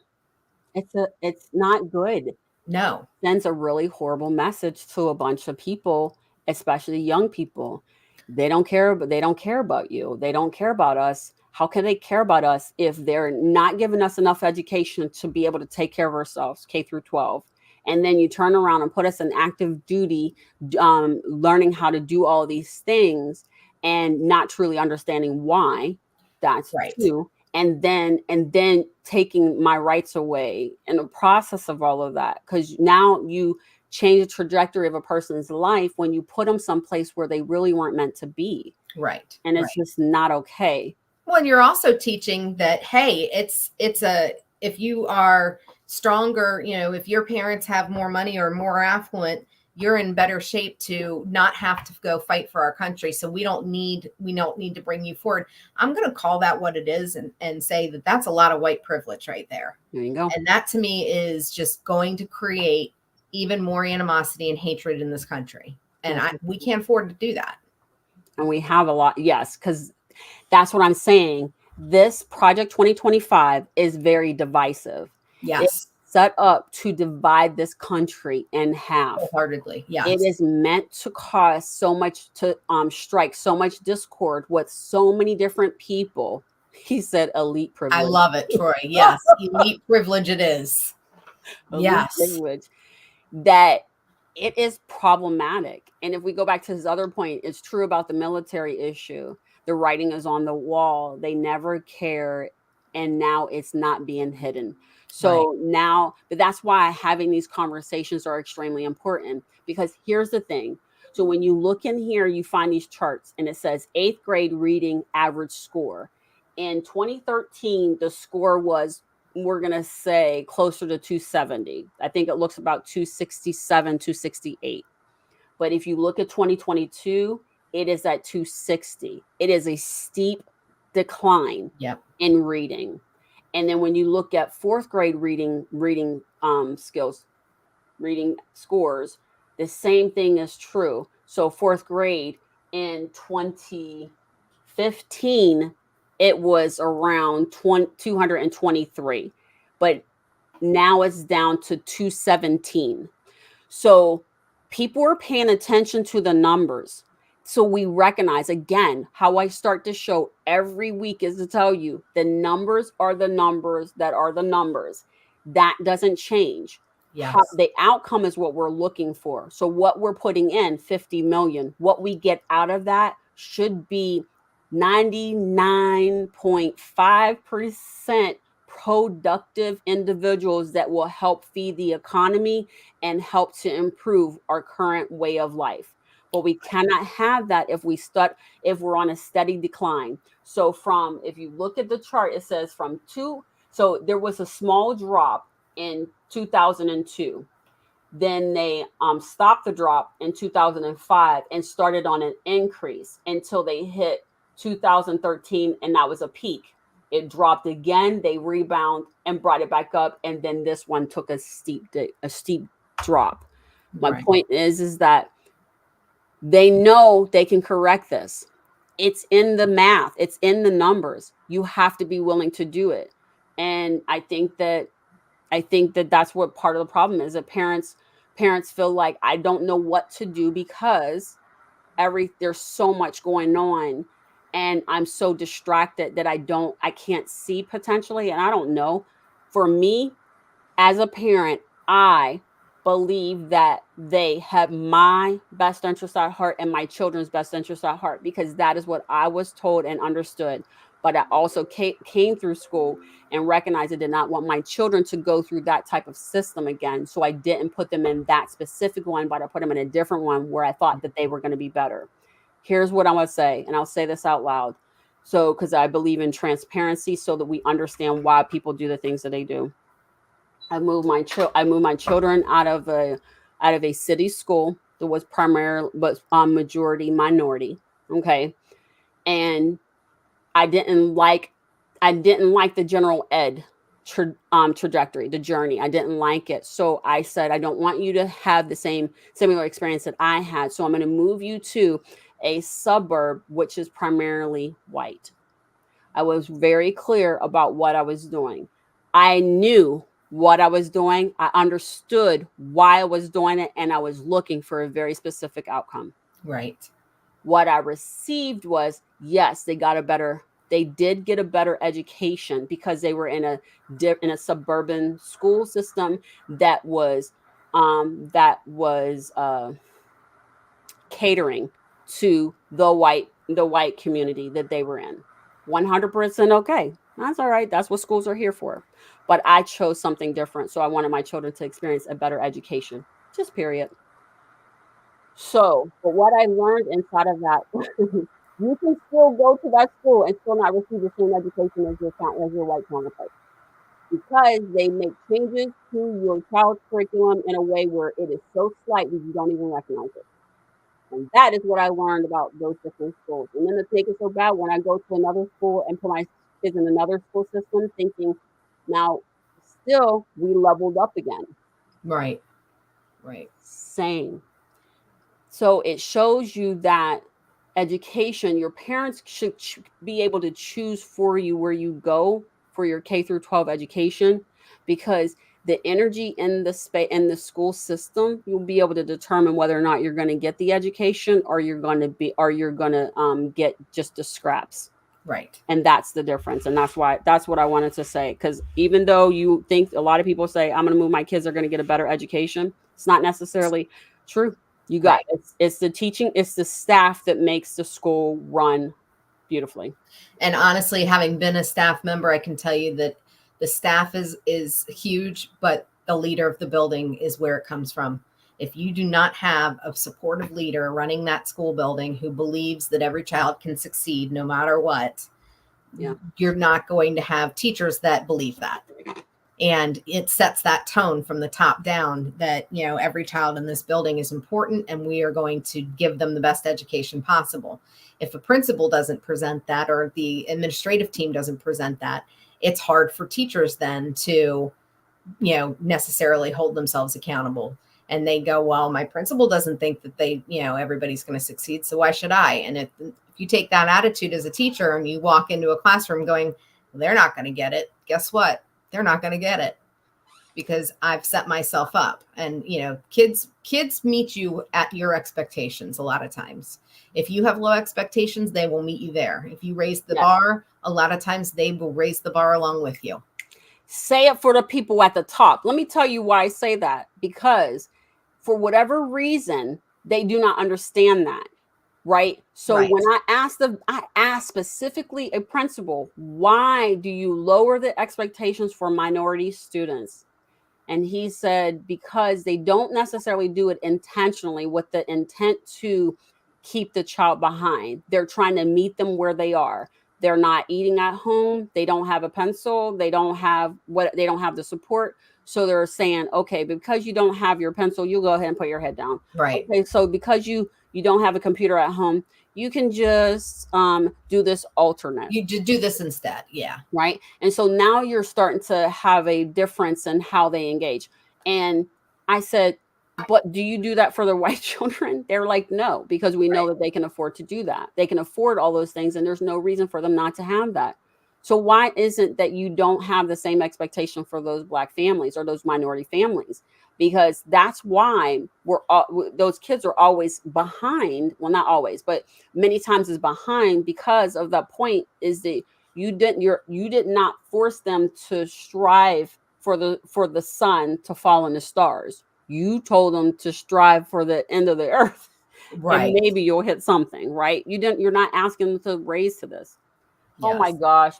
It's not good. No. Sends a really horrible message to a bunch of people, especially young people. They don't care, but they don't care about you. They don't care about us. How can they care about us if they're not giving us enough education to be able to take care of ourselves, K through 12? And then you turn around and put us in active duty, learning how to do all these things and not truly understanding why. That's Right. true. And then taking my rights away in the process of all of that, because now you change the trajectory of a person's life when you put them someplace where they really weren't meant to be. Right. And it's just not okay. Well, and you're also teaching that, hey, if you are stronger, if your parents have more money or more affluent, you're in better shape to not have to go fight for our country. So we don't need to bring you forward. I'm going to call that what it is and say that that's a lot of white privilege right there. There you go. And that to me is just going to create even more animosity and hatred in this country. And we can't afford to do that. And we have a lot. Yes, because that's what I'm saying. This Project 2025 is very divisive. Yes. It's set up to divide this country in half. Wholeheartedly. Yes. It is meant to cause so much, to strike so much discord with so many different people. He said elite privilege. I love it, Troy. Yes. Elite privilege it is. Elite privilege. That it is problematic. And if we go back to his other point, it's true about the military issue. The writing is on the wall. They never care. And now it's not being hidden. So now, but that's why having these conversations are extremely important, because here's the thing. So when you look in here, you find these charts and it says 8th grade reading average score. In 2013, the score was, we're going to say, closer to 270. I think it looks about 267, 268. But if you look at 2022, it is at 260. It is a steep decline in reading. And then when you look at 4th grade reading skills, reading scores, the same thing is true. So 4th grade in 2015, it was around 223, but now it's down to 217. So people are paying attention to the numbers. So we recognize, again, how I start to show every week is to tell you the numbers are the numbers that are the numbers. That doesn't change. Yes. The outcome is what we're looking for. So what we're putting in, 50 million, what we get out of that should be 99.5% productive individuals that will help feed the economy and help to improve our current way of life. But we cannot have that if we're on a steady decline. So if you look at the chart, it says so there was a small drop in 2002. Then they stopped the drop in 2005 and started on an increase until they hit 2013, and that was a peak. It dropped again, they rebound and brought it back up, and then this one took a steep drop. My point is that they know they can correct this. It's in the math. It's in the numbers. You have to be willing to do it. And I think that that's what part of the problem is, that parents feel like, I don't know what to do because there's so much going on and I'm so distracted that I can't see potentially. And I don't know. For me, as a parent, I believe that they have my best interest at heart and my children's best interest at heart, because that is what I was told and understood. But I also came through school and recognized I did not want my children to go through that type of system again. So I didn't put them in that specific one, but I put them in a different one where I thought that they were going to be better. Here's what I'm going to say, and I'll say this out loud. So, because I believe in transparency so that we understand why people do the things that they do. I moved my children out of a city school that was primarily but majority minority. Okay. And I didn't like I didn't like the general ed trajectory, the journey. I didn't like it. So I said, I don't want you to have the same similar experience that I had. So I'm going to move you to a suburb, which is primarily white. I was very clear about what I was doing. I knew what I was doing. I understood why I was doing it, and I was looking for a very specific outcome. Right. What I received was, yes, they did get a better education because they were in a suburban school system that was catering to the white community that they were in. 100% okay. That's all right. That's what schools are here for. But I chose something different. So I wanted my children to experience a better education. Just period. So, but what I learned inside of that, you can still go to that school and still not receive the same education as your white counterpart because they make changes to your child's curriculum in a way where it is so slight that you don't even recognize it. And that is what I learned about those different schools. And then to make it so bad, when I go to another school and put my kids in another school system, thinking now still we leveled up again. Right. Right. Same. So it shows you that education, your parents should be able to choose for you where you go for your K through 12 education because the energy in the school system, you'll be able to determine whether or not you're going to get the education or you're going to get just the scraps. Right. And that's the difference. And that's what I wanted to say. Because even though you think a lot of people say, I'm going to move my kids, are going to get a better education, it's not necessarily true. You got Right. it's the teaching, it's the staff that makes the school run beautifully. And honestly, having been a staff member, I can tell you that the staff is huge, but the leader of the building is where it comes from. If you do not have a supportive leader running that school building who believes that every child can succeed no matter what, Yeah. you're not going to have teachers that believe that. And it sets that tone from the top down that, you know, every child in this building is important and we are going to give them the best education possible. If a principal doesn't present that or the administrative team doesn't present that, it's hard for teachers then to, you know, necessarily hold themselves accountable. And they go, well, my principal doesn't think that everybody's going to succeed. So why should I? And if you take that attitude as a teacher and you walk into a classroom going, well, they're not going to get it. Guess what? They're not going to get it because I've set myself up. And, you know, kids meet you at your expectations a lot of times. If you have low expectations, they will meet you there. If you raise the bar, a lot of times they will raise the bar along with you. Say it for the people at the top. Let me tell you why I say that. Because for whatever reason, they do not understand that. Right. So when I asked specifically a principal, why do you lower the expectations for minority students? And he said, because they don't necessarily do it intentionally with the intent to keep the child behind. They're trying to meet them where they are. They're not eating at home. They don't have a pencil. They don't have the support. So they're saying, okay, because you don't have your pencil, you go ahead and put your head down. Right. Okay. So because you don't have a computer at home, you can just do this alternate. You do this instead. Yeah. Right. And so now you're starting to have a difference in how they engage. And I said, but do you do that for the white children? They're like, no, because we know that they can afford to do that. They can afford all those things. And there's no reason for them not to have that. So why isn't that you don't have the same expectation for those Black families or those minority families? Because that's why those kids are always behind. Well, not always, but many times is behind because of that point is that you did not force them to strive for the sun to fall in the stars. You told them to strive for the end of the earth. Right. And maybe you'll hit something, right? You're not asking them to raise to this. Yes. Oh my gosh.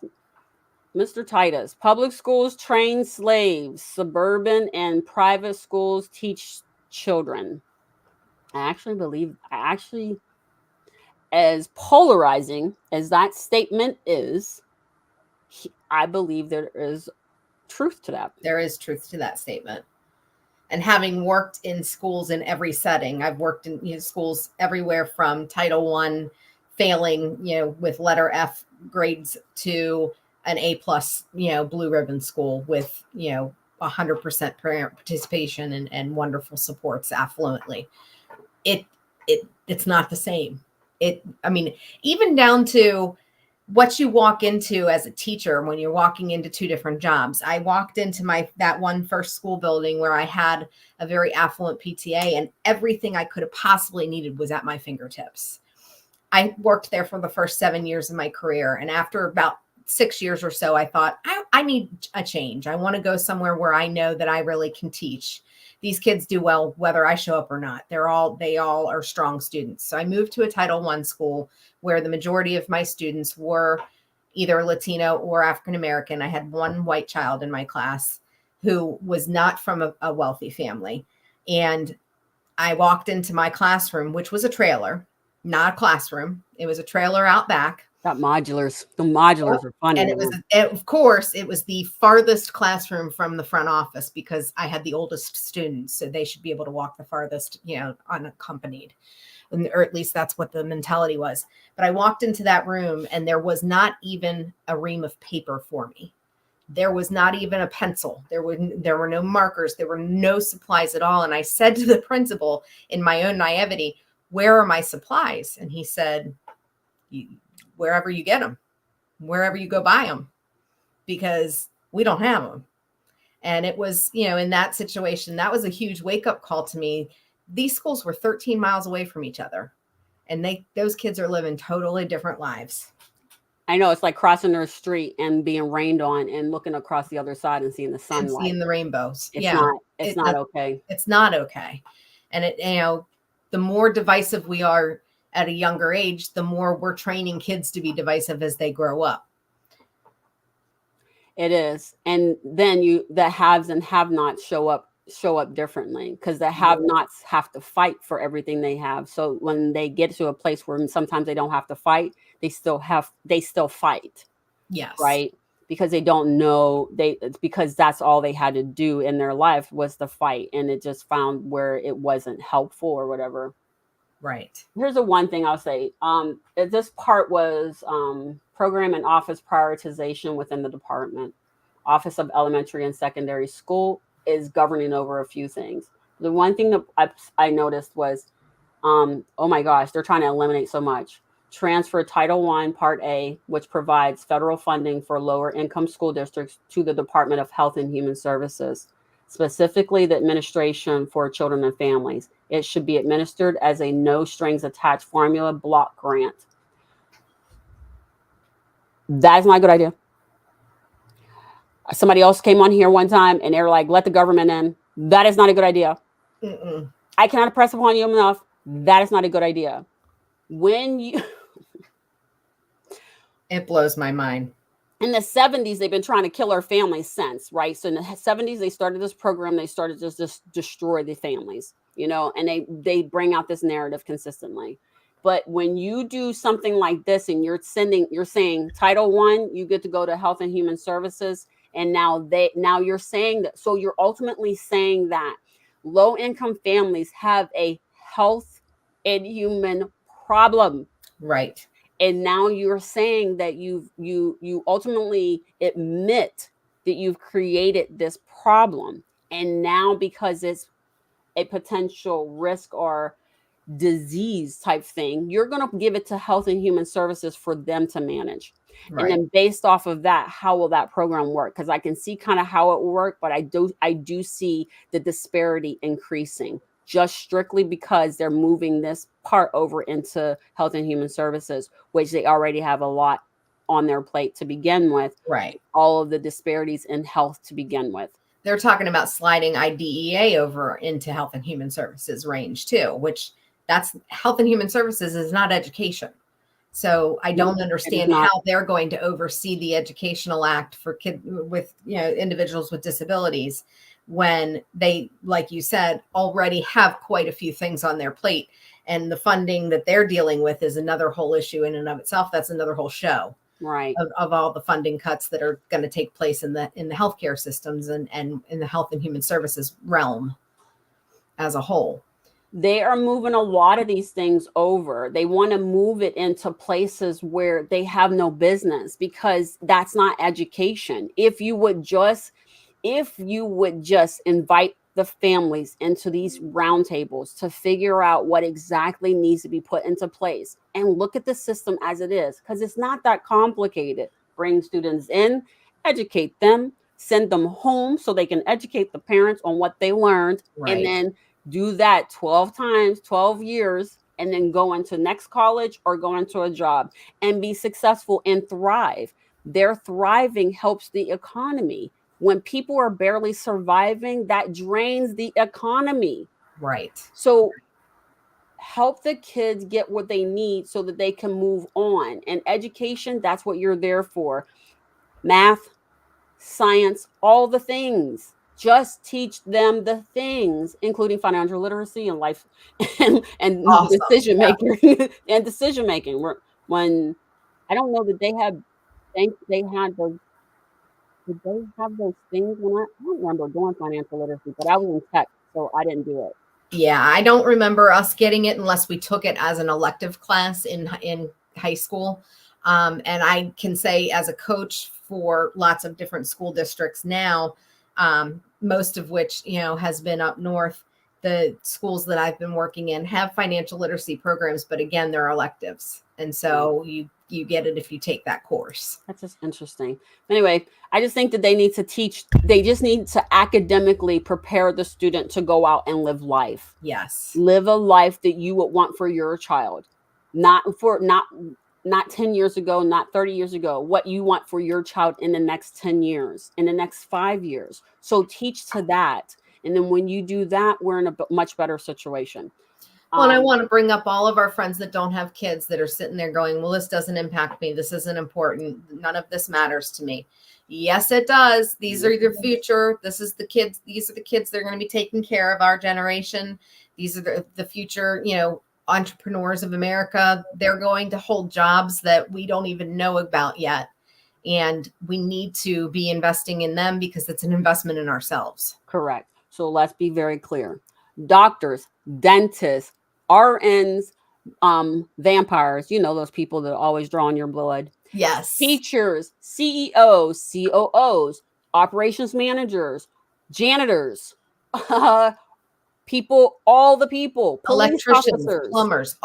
Mr. Titus, public schools train slaves, suburban and private schools teach children. as polarizing as that statement is, I believe there is truth to that. There is truth to that statement. And having worked in schools in every setting, I've worked in schools everywhere from Title I failing, with letter F grades to an A+, blue ribbon school with, 100% parent participation and wonderful supports affluently. It's not the same. Even down to what you walk into as a teacher when you're walking into two different jobs. I walked into that one first school building where I had a very affluent PTA, and everything I could have possibly needed was at my fingertips. I worked there for the first 7 years of my career. And after about 6 years or so, I thought, I need a change. I want to go somewhere where I know that I really can teach. These kids do well, whether I show up or not. They all are strong students. So I moved to a Title I school where the majority of my students were either Latino or African-American. I had one white child in my class who was not from a wealthy family. And I walked into my classroom, which was a trailer, not a classroom. It was a trailer out back. The modulars are funny. And of course, it was the farthest classroom from the front office because I had the oldest students. So they should be able to walk the farthest, unaccompanied. Or at least that's what the mentality was. But I walked into that room and there was not even a ream of paper for me. There was not even a pencil. There were no markers. There were no supplies at all. And I said to the principal in my own naivety, "Where are my supplies?" And he said, "Wherever you get them, wherever you go buy them, because we don't have them." And it was, in that situation, that was a huge wake up call to me. These schools were 13 miles away from each other, and those kids are living totally different lives. I know, it's like crossing their street and being rained on and looking across the other side and seeing the sunlight. And seeing the rainbows. It's not okay. It's not okay. And the more divisive we are at a younger age, the more we're training kids to be divisive as they grow up. It is. And then the haves and have nots show up differently, because the have nots have to fight for everything they have. So when they get to a place where sometimes they don't have to fight, they still fight. Yes. Right. Because they don't know, because that's all they had to do in their life was to fight. And it just found where it wasn't helpful or whatever. Right. Here's the one thing I'll say. This part was program and office prioritization within the department. Office of Elementary and Secondary School is governing over a few things. The one thing that I noticed was, oh my gosh, they're trying to eliminate so much. Transfer Title I Part A, which provides federal funding for lower income school districts, to the Department of Health and Human Services, specifically the Administration for Children and Families. It should be administered as a no strings attached formula block grant. That is not a good idea. Somebody else came on here one time and they were like, let the government in. That is not a good idea. Mm-mm. I cannot press upon you enough. That is not a good idea. It blows my mind. In the 70s, they've been trying to kill our families since, right? So in the 70s, they started this program. They started to just destroy the families, and they bring out this narrative consistently. But when you do something like this and you're saying Title I, you get to go to Health and Human Services. And now you're saying that. So you're ultimately saying that low income families have a health and human problem. Right. And now you're saying that you ultimately admit that you've created this problem. And now, because it's a potential risk or disease type thing, you're going to give it to Health and Human Services for them to manage. Right. And then based off of that, how will that program work? Because I can see kind of how it will work, but I do see the disparity increasing, just strictly because they're moving this part over into Health and Human Services, which they already have a lot on their plate to begin with. Right. All of the disparities in health to begin with. They're talking about sliding IDEA over into Health and Human Services range too, which that's Health and Human Services is not education. So I don't It is understand not. how they're going to oversee the Educational Act for individuals with disabilities when they, like you said, already have quite a few things on their plate. And the funding that they're dealing with is another whole issue in and of itself. That's another whole show Right. of all the funding cuts that are going to take place in the healthcare systems and in the health and human services realm as a whole. They are moving a lot of these things over. They want to move it into places where they have no business, because that's not education. If you would just invite the families into these roundtables to figure out what exactly needs to be put into place and look at the system as it is, because it's not that complicated. Bring students in, educate them, send them home so they can educate the parents on what they learned, and Right. then do that 12 times, 12 years, and then go into next college or go into a job and be successful and thrive. Their thriving helps the economy. When people are barely surviving, that drains the economy. Right. So help the kids get what they need so that they can move on. And education, that's what you're there for. Math, science, all the things. Just teach them the things, including financial literacy and life and Awesome. decision Yeah. making and decision making. When I don't know that they had those. Did they have those things when I don't remember doing financial literacy, but I was in tech, so I didn't do it. Yeah, I don't remember us getting it unless we took it as an elective class in high school. And I can say, as a coach for lots of different school districts now, most of which has been up north, the schools that I've been working in have financial literacy programs, but again, they're electives, and so you get it if you take that course. That's just interesting. Anyway, I just think that they just need to academically prepare the student to go out and live life. Yes. Live a life that you would want for your child. Not 10 years ago, not 30 years ago, what you want for your child in the next 10 years, in the next 5 years. So teach to that. And then when you do that, we're in a much better situation. Well, and I want to bring up all of our friends that don't have kids that are sitting there going, well, this doesn't impact me. This isn't important. None of this matters to me. Yes, it does. These are your future. This is the kids. These are the kids that are going to be taking care of our generation. These are the future, entrepreneurs of America. They're going to hold jobs that we don't even know about yet. And we need to be investing in them because it's an investment in ourselves. Correct. So let's be very clear. Doctors, dentists, RNs, vampires, those people that always draw on your blood. Yes. Teachers, CEOs, COOs, operations managers, janitors, people, all the people, police electricians, officers, plumbers,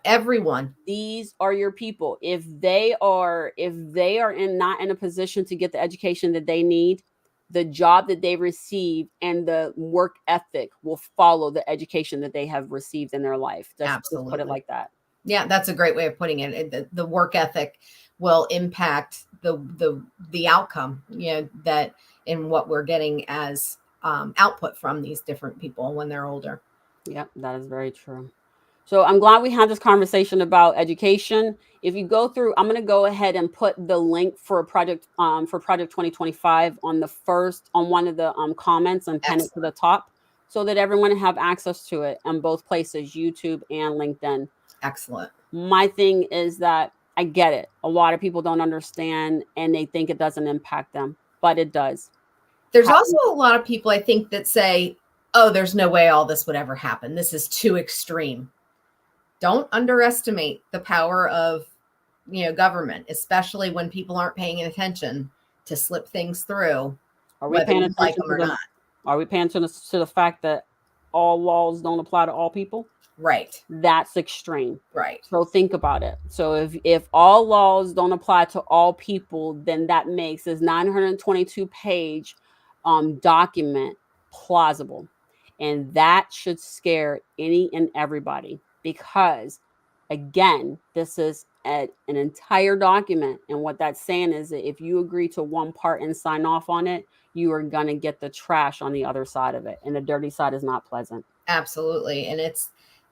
everyone. These are your people. If they are not in a position to get the education that they need, the job that they receive and the work ethic will follow the education that they have received in their life. Absolutely. Put it like that. Yeah, that's a great way of putting it. The work ethic will impact the outcome, that in what we're getting as output from these different people when they're older. Yep, that is very true. So I'm glad we had this conversation about education. If you go through, I'm going to go ahead and put the link for Project 2025 on one of the comments and pin it to the top so that everyone have access to it on both places, YouTube and LinkedIn. Excellent. My thing is that I get it. A lot of people don't understand and they think it doesn't impact them, but it does. There's also a lot of people, I think, that say, oh, there's no way all this would ever happen. This is too extreme. Don't underestimate the power of, government, especially when people aren't paying attention to slip things through. Are we paying attention or not? Are we paying attention to the fact that all laws don't apply to all people? Right. That's extreme. Right. So think about it. So if all laws don't apply to all people, then that makes this 922-page document plausible. And that should scare any and everybody, because again, this is an entire document. And what that's saying is that if you agree to one part and sign off on it, you are going to get the trash on the other side of it. And the dirty side is not pleasant. Absolutely. And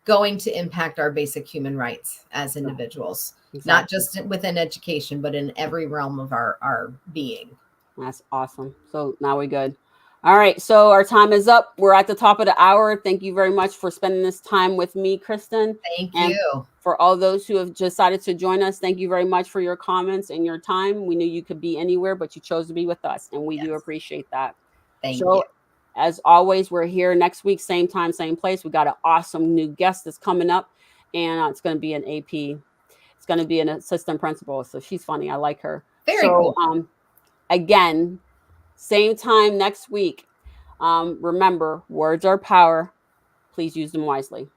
going to impact our basic human rights as individuals, not just within education, but in every realm of our being. That's awesome. So now we're good. All right. So our time is up. We're at the top of the hour. Thank you very much for spending this time with me, Kristen. Thank and you. For all those who have decided to join us, thank you very much for your comments and your time. We knew you could be anywhere, but you chose to be with us, and we do appreciate that. Thank you. As always, we're here next week, same time, same place. We got an awesome new guest that's coming up, and it's going to be an AP. It's going to be an assistant principal, so she's funny. I like her. Very cool. Again, same time next week. Remember, words are power. Please use them wisely.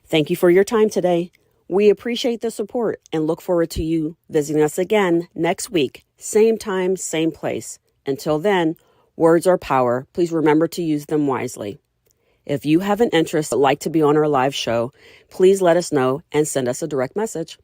Thank you for your time today. We appreciate the support and look forward to you visiting us again next week. Same time, same place. Until then, words are power. Please remember to use them wisely. If you have an interest, like to be on our live show, please let us know and send us a direct message.